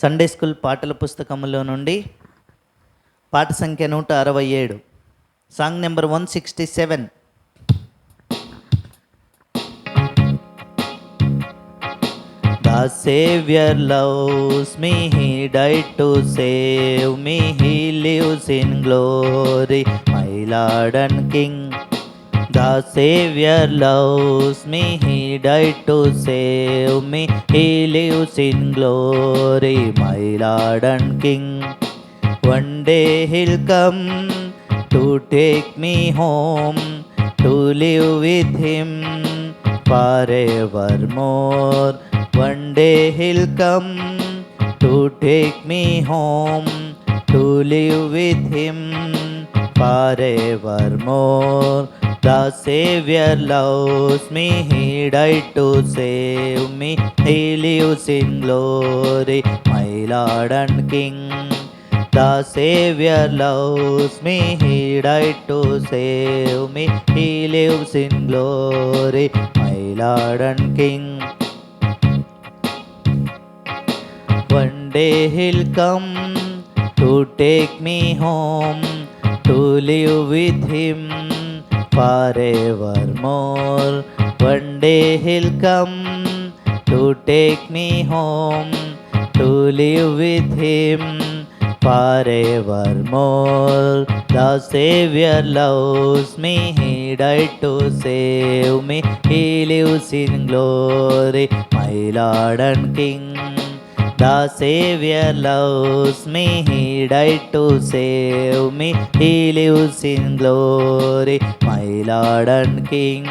Sunday school పాటల పుస్తకంలో నుండి పాట సంఖ్య 167, song number 167. The Savior loves me, He died to save me, He lives in glory, my Lord and King. The Savior loves me, He died to save me, He lives in glory, my Lord and King. One day He'll come to take me home, to live with Him forevermore. One day He'll come to take me home, to live with Him forevermore. The Savior loves me, He died to save me, He lives in glory, my Lord and King. The Savior loves me, He died to save me, He lives in glory, my Lord and King. One day He'll come to take me home, to live with Him forevermore. One day He'll come to take me home, to live with Him forevermore. The Savior loves me, He died to save me, He lives in glory, my Lord and King. The Savior loves me, He died to save me, He lives in glory, my Lord and King.